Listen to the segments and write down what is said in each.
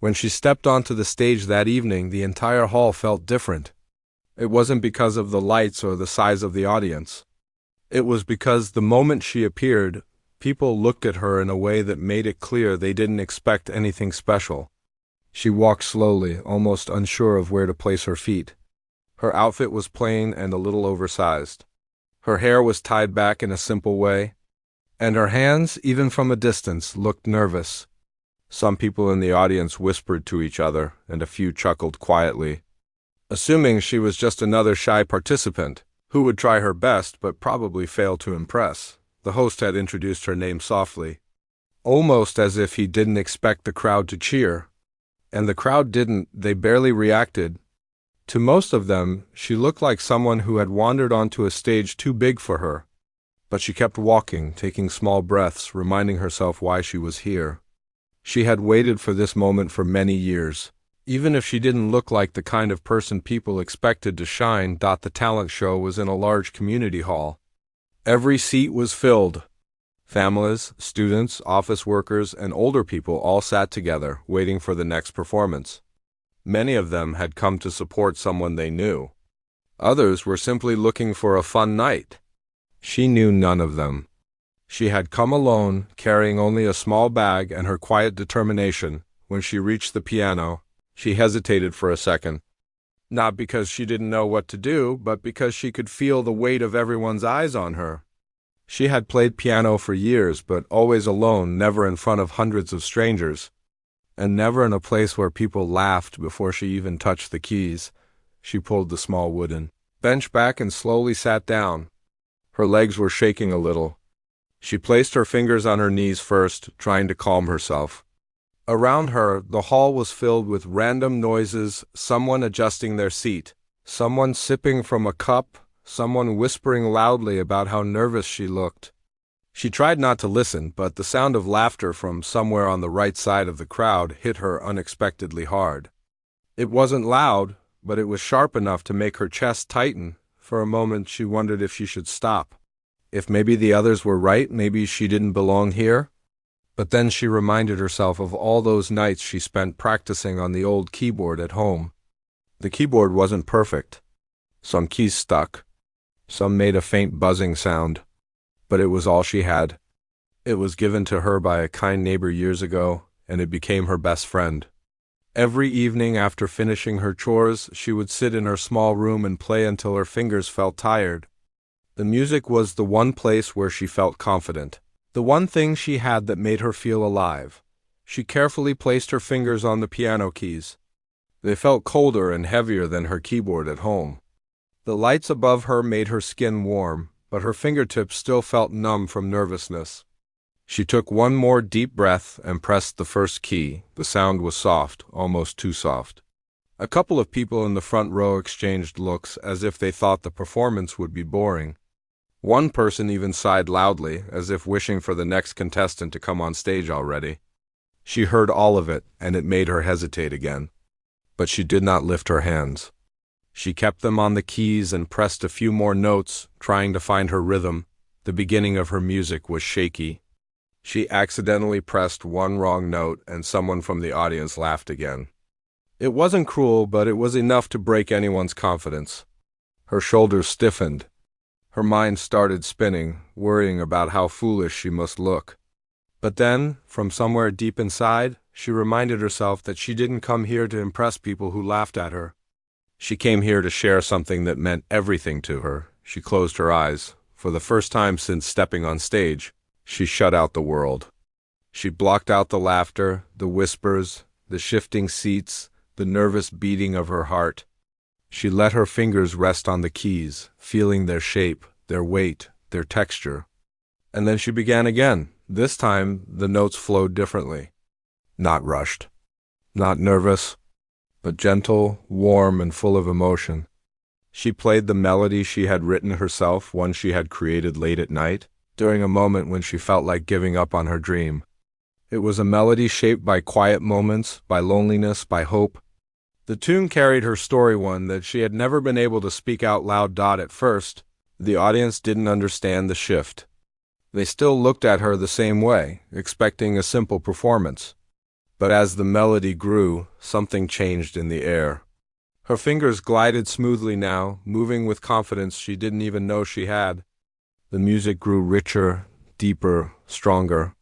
When she stepped onto the stage that evening, the entire hall felt different. It wasn't because of the lights or the size of the audience. It was because the moment she appeared, people looked at her in a way that made it clear they didn't expect anything special. She walked slowly, almost unsure of where to place her feet. Her outfit was plain and a little oversized. Her hair was tied back in a simple way, and her hands, even from a distance, looked nervous. Some people in the audience whispered to each other, and a few chuckled quietly, assuming she was just another shy participant who would try her best but probably fail to impress. The host had introduced her name softly, almost as if he didn't expect the crowd to cheer. And the crowd didn't, they barely reacted. To most of them, she looked like someone who had wandered onto a stage too big for her. But she kept walking, taking small breaths, reminding herself why she was here. She had waited for this moment for many years. Even if she didn't look like the kind of person people expected to shine, the talent show was in a large community hall. Every seat was filled. Families, students, office workers, and older people all sat together, waiting for the next performance. Many of them had come to support someone they knew. Others were simply looking for a fun night. She knew none of them. She had come alone, carrying only a small bag and her quiet determination. When she reached the piano, she hesitated for a second. Not because she didn't know what to do, but because she could feel the weight of everyone's eyes on her. She had played piano for years, but always alone, never in front of hundreds of strangers, and never in a place where people laughed before she even touched the keys. She pulled the small wooden bench back and slowly sat down. Her legs were shaking a little. She placed her fingers on her knees first, trying to calm herself. Around her, the hall was filled with random noises, someone adjusting their seat, someone sipping from a cup, someone whispering loudly about how nervous she looked. She tried not to listen, but the sound of laughter from somewhere on the right side of the crowd hit her unexpectedly hard. It wasn't loud, but it was sharp enough to make her chest tighten. For a moment she wondered if she should stop. If maybe the others were right, maybe she didn't belong here. But then she reminded herself of all those nights she spent practicing on the old keyboard at home. The keyboard wasn't perfect. Some keys stuck. Some made a faint buzzing sound. But it was all she had. It was given to her by a kind neighbor years ago, and it became her best friend. Every evening after finishing her chores, she would sit in her small room and play until her fingers felt tired. The music was the one place where she felt confident. The one thing she had that made her feel alive. She carefully placed her fingers on the piano keys. They felt colder and heavier than her keyboard at home. The lights above her made her skin warm, but her fingertips still felt numb from nervousness. She took one more deep breath and pressed the first key. The sound was soft, almost too soft. A couple of people in the front row exchanged looks as if they thought the performance would be boring. One person even sighed loudly, as if wishing for the next contestant to come on stage already. She heard all of it, and it made her hesitate again. But she did not lift her hands. She kept them on the keys and pressed a few more notes, trying to find her rhythm. The beginning of her music was shaky. She accidentally pressed one wrong note, and someone from the audience laughed again. It wasn't cruel, but it was enough to break anyone's confidence. Her shoulders stiffened. Her mind started spinning, worrying about how foolish she must look. But then, from somewhere deep inside, she reminded herself that she didn't come here to impress people who laughed at her. She came here to share something that meant everything to her. She closed her eyes. For the first time since stepping on stage, she shut out the world. She blocked out the laughter, the whispers, the shifting seats, the nervous beating of her heart. She let her fingers rest on the keys, feeling their shape, their weight, their texture. And then she began again. This time, the notes flowed differently. Not rushed. Not nervous, but gentle, warm, and full of emotion. She played the melody she had written herself, one she had created late at night, during a moment when she felt like giving up on her dream. It was a melody shaped by quiet moments, by loneliness, by hope. The tune carried her story, one that she had never been able to speak out loud. At first, the audience didn't understand the shift. They still looked at her the same way, expecting a simple performance. But as the melody grew, something changed in the air. Her fingers glided smoothly now, moving with confidence she didn't even know she had. The music grew richer, deeper, stronger.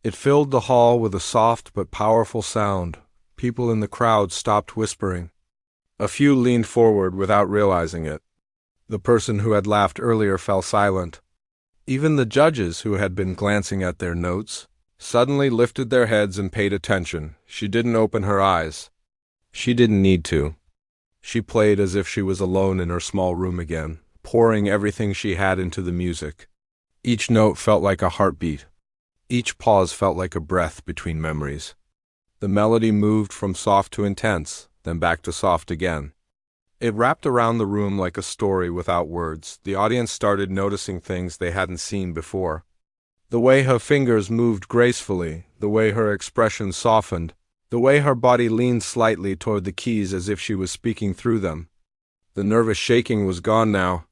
It filled the hall with a soft but powerful sound. People in the crowd stopped whispering. A few leaned forward without realizing it. The person who had laughed earlier fell silent. Even the judges, who had been glancing at their notes, suddenly lifted their heads and paid attention. She didn't open her eyes. She didn't need to. She played as if she was alone in her small room again, pouring everything she had into the music. Each note felt like a heartbeat. Each pause felt like a breath between memories. The melody moved from soft to intense, then back to soft again. It wrapped around the room like a story without words. The audience started noticing things they hadn't seen before. The way her fingers moved gracefully, the way her expression softened, the way her body leaned slightly toward the keys as if she was speaking through them. The nervous shaking was gone now.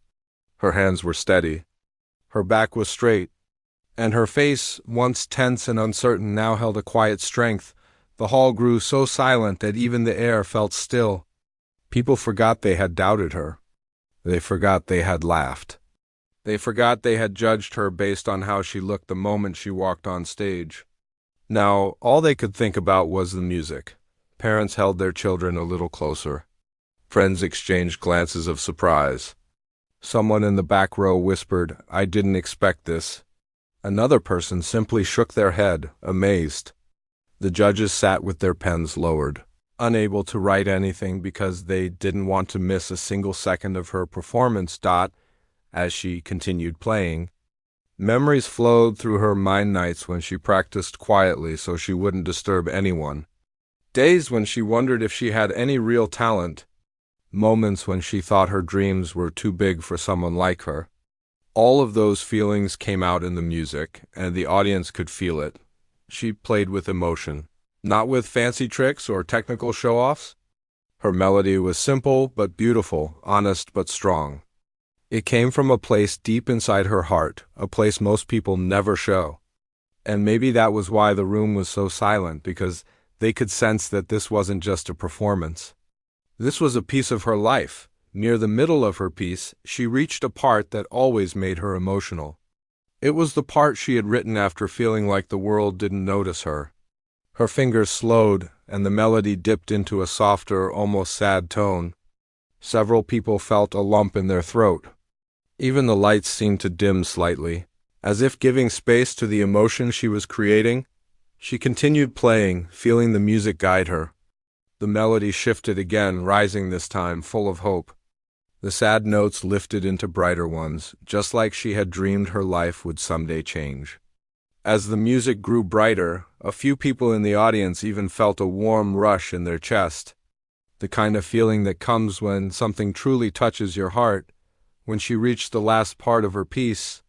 Her hands were steady. Her back was straight. And her face, once tense and uncertain, now held a quiet strength. The hall grew so silent that even the air felt still. People forgot they had doubted her. They forgot they had laughed. They forgot they had judged her based on how she looked the moment she walked on stage. Now, all they could think about was the music. Parents held their children a little closer. Friends exchanged glances of surprise. Someone in the back row whispered, "I didn't expect this." Another person simply shook their head, amazed. The judges sat with their pens lowered, unable to write anything because they didn't want to miss a single second of her performance. As she continued playing, memories flowed through her mind. Nights when she practiced quietly so she wouldn't disturb anyone. Days when she wondered if she had any real talent. Moments when she thought her dreams were too big for someone like her. All of those feelings came out in the music, and the audience could feel it. She played with emotion, not with fancy tricks or technical show-offs. Her melody was simple but beautiful, honest but strong. It came from a place deep inside her heart, a place most people never show. And maybe that was why the room was so silent, because they could sense that this wasn't just a performance. This was a piece of her life. Near the middle of her piece, she reached a part that always made her emotional. It was the part she had written after feeling like the world didn't notice her. Her fingers slowed, and the melody dipped into a softer, almost sad tone. Several people felt a lump in their throat. Even the lights seemed to dim slightly, as if giving space to the emotion she was creating. She continued playing, feeling the music guide her. The melody shifted again, rising this time, full of hope. The sad notes lifted into brighter ones, just like she had dreamed her life would someday change. As the music grew brighter, a few people in the audience even felt a warm rush in their chest. The kind of feeling that comes when something truly touches your heart. When she reached the last part of her piece,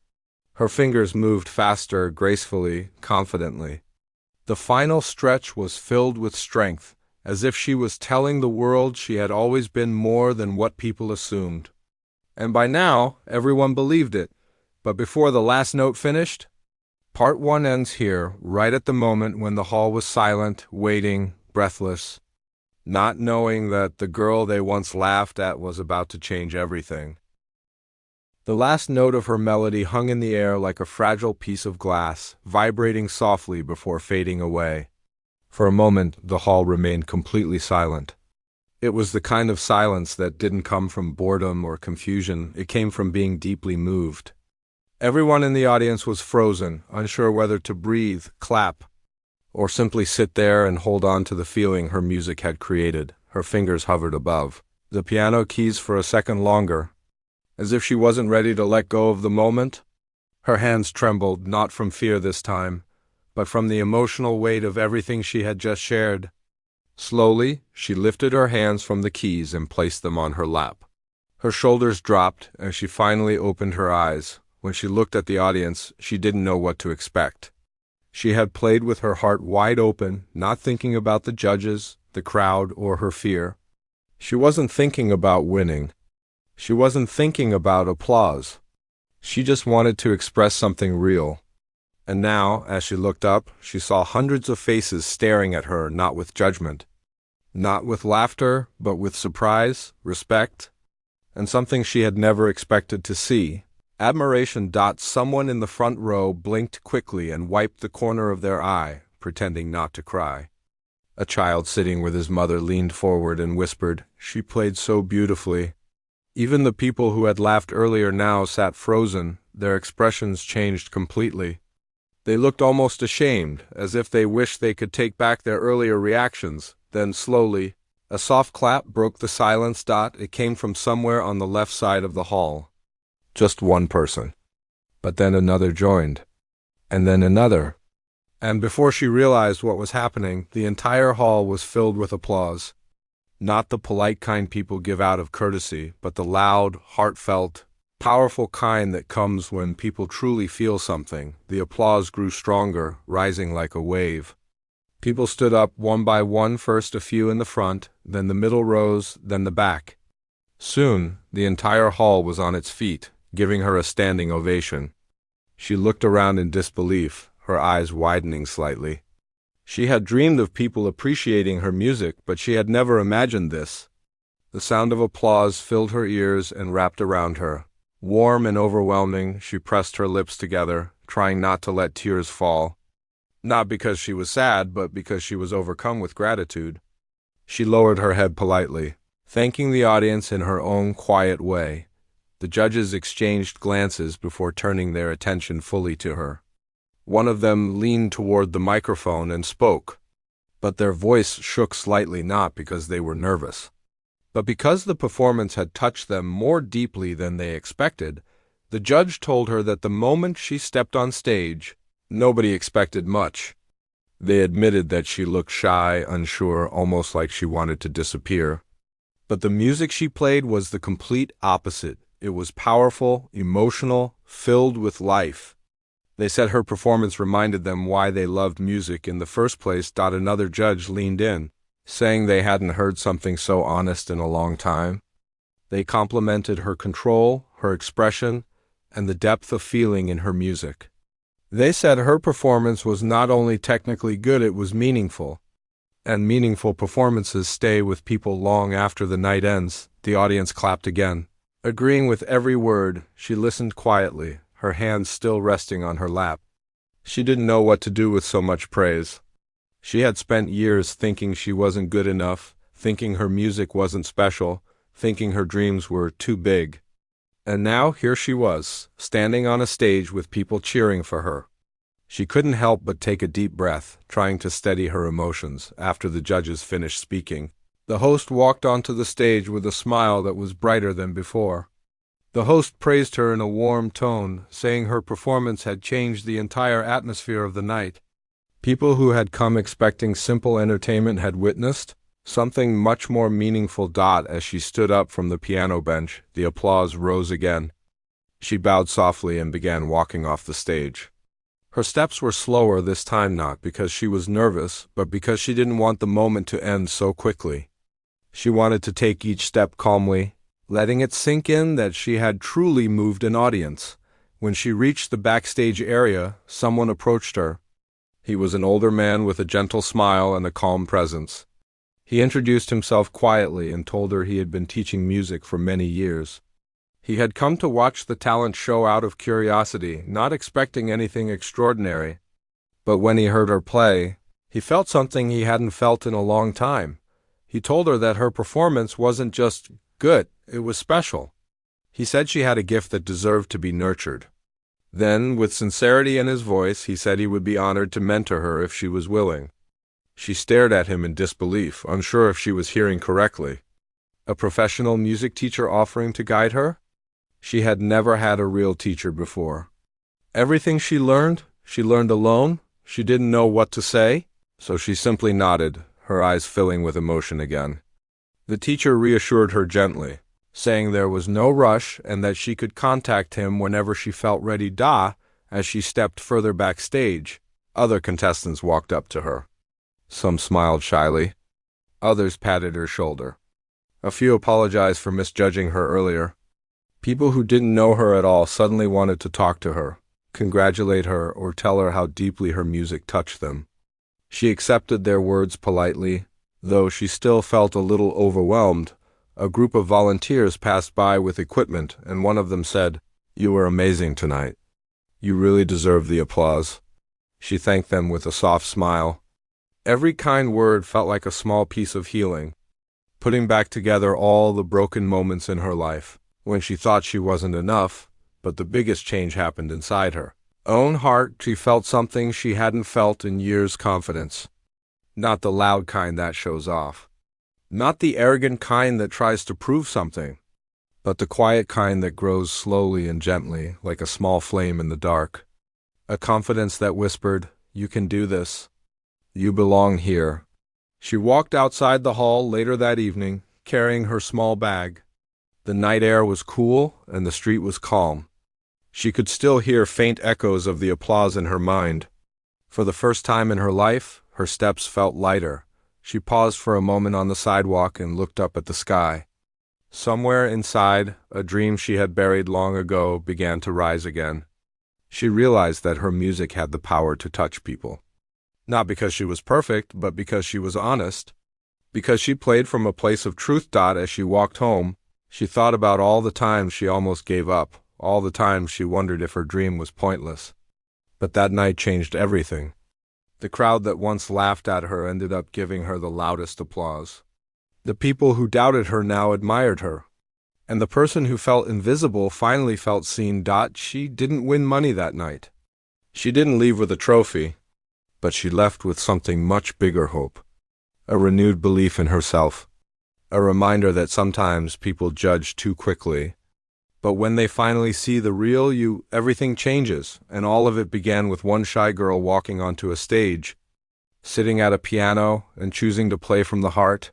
her fingers moved faster, gracefully, confidently. The final stretch was filled with strength, as if she was telling the world she had always been more than what people assumed. And by now, everyone believed it. But before the last note finished, part one ends here, right at the moment when the hall was silent, waiting, breathless, not knowing that the girl they once laughed at was about to change everything. The last note of her melody hung in the air like a fragile piece of glass, vibrating softly before fading away. For a moment, the hall remained completely silent. It was the kind of silence that didn't come from boredom or confusion. It came from being deeply moved. Everyone in the audience was frozen, unsure whether to breathe, clap, or simply sit there and hold on to the feeling her music had created. Her fingers hovered above the piano keys for a second longer, as if she wasn't ready to let go of the moment. Her hands trembled, not from fear this time, but from the emotional weight of everything she had just shared. Slowly, she lifted her hands from the keys and placed them on her lap. Her shoulders dropped, and she finally opened her eyes. When she looked at the audience, she didn't know what to expect. She had played with her heart wide open, not thinking about the judges, the crowd, or her fear. She wasn't thinking about winning. She wasn't thinking about applause. She just wanted to express something real. And now, as she looked up, she saw hundreds of faces staring at her, not with judgment, not with laughter, but with surprise, respect, and something she had never expected to see. Admiration. Someone in the front row blinked quickly and wiped the corner of their eye, pretending not to cry. A child sitting with his mother leaned forward and whispered, "She played so beautifully." Even the people who had laughed earlier now sat frozen, their expressions changed completely. They looked almost ashamed, as if they wished they could take back their earlier reactions. Then slowly, a soft clap broke the silence. It came from somewhere on the left side of the hall. Just one person. But then another joined. And then another. And before she realized what was happening, the entire hall was filled with applause. Not the polite kind people give out of courtesy, but the loud, heartfelt, powerful kind that comes when people truly feel something. The applause grew stronger, rising like a wave. People stood up one by one, first a few in the front, then the middle rows, then the back. Soon, the entire hall was on its feet, giving her a standing ovation. She looked around in disbelief, her eyes widening slightly. She had dreamed of people appreciating her music, but she had never imagined this. The sound of applause filled her ears and wrapped around her. Warm and overwhelming, she pressed her lips together, trying not to let tears fall. Not because she was sad, but because she was overcome with gratitude. She lowered her head politely, thanking the audience in her own quiet way. The judges exchanged glances before turning their attention fully to her. One of them leaned toward the microphone and spoke, but their voice shook slightly, not because they were nervous, but because the performance had touched them more deeply than they expected. The judge told her that the moment she stepped on stage, nobody expected much. They admitted that she looked shy, unsure, almost like she wanted to disappear. But the music she played was the complete opposite. It was powerful, emotional, filled with life. They said her performance reminded them why they loved music in the first place. Another judge leaned in, saying they hadn't heard something so honest in a long time. They complimented her control, her expression, and the depth of feeling in her music. They said her performance was not only technically good, it was meaningful. And meaningful performances stay with people long after the night ends. The audience clapped again. Agreeing with every word, she listened quietly, her hands still resting on her lap. She didn't know what to do with so much praise. She had spent years thinking she wasn't good enough, thinking her music wasn't special, thinking her dreams were too big. And now here she was, standing on a stage with people cheering for her. She couldn't help but take a deep breath, trying to steady her emotions. After the judges finished speaking, the host walked onto the stage with a smile that was brighter than before. The host praised her in a warm tone, saying her performance had changed the entire atmosphere of the night. People who had come expecting simple entertainment had witnessed something much more meaningful. As she stood up from the piano bench, the applause rose again. She bowed softly and began walking off the stage. Her steps were slower this time, not because she was nervous, but because she didn't want the moment to end so quickly. She wanted to take each step calmly, letting it sink in that she had truly moved an audience. When she reached the backstage area, someone approached her. He was an older man with a gentle smile and a calm presence. He introduced himself quietly and told her he had been teaching music for many years. He had come to watch the talent show out of curiosity, not expecting anything extraordinary. But when he heard her play, he felt something he hadn't felt in a long time. He told her that her performance wasn't just good, it was special. He said she had a gift that deserved to be nurtured. Then, with sincerity in his voice, he said he would be honored to mentor her if she was willing. She stared at him in disbelief, unsure if she was hearing correctly. A professional music teacher offering to guide her? She had never had a real teacher before. Everything she learned alone. She didn't know what to say, so she simply nodded, her eyes filling with emotion again. The teacher reassured her gently, saying there was no rush and that she could contact him whenever she felt ready. As she stepped further backstage, other contestants walked up to her. Some smiled shyly. Others patted her shoulder. A few apologized for misjudging her earlier. People who didn't know her at all suddenly wanted to talk to her. congratulate her, or tell her how deeply her music touched them. She accepted their words politely, though she still felt a little overwhelmed. A group of volunteers passed by with equipment, and one of them said, "You were amazing tonight. You really deserve the applause." She thanked them with a soft smile. Every kind word felt like a small piece of healing, putting back together all the broken moments in her life, when she thought she wasn't enough, but the biggest change happened inside her own heart. She felt something she hadn't felt in years: confidence. Not the loud kind that shows off. Not the arrogant kind that tries to prove something, but the quiet kind that grows slowly and gently, like a small flame in the dark. A confidence that whispered, "You can do this. You belong here." She walked outside the hall later that evening, carrying her small bag. The night air was cool, and the street was calm. She could still hear faint echoes of the applause in her mind. For the first time in her life, her steps felt lighter. She paused for a moment on the sidewalk and looked up at the sky. Somewhere inside, a dream she had buried long ago began to rise again. She realized that her music had the power to touch people. Not because she was perfect, but because she was honest. Because she played from a place of truth. As she walked home, she thought about all the times she almost gave up, all the times she wondered if her dream was pointless. But that night changed everything. The crowd that once laughed at her ended up giving her the loudest applause. The people who doubted her now admired her. And the person who felt invisible finally felt seen. She didn't win money that night. She didn't leave with a trophy, but she left with something much bigger: hope. A renewed belief in herself. A reminder that sometimes people judge too quickly. But when they finally see the real you, everything changes, and all of it began with one shy girl walking onto a stage, sitting at a piano and choosing to play from the heart.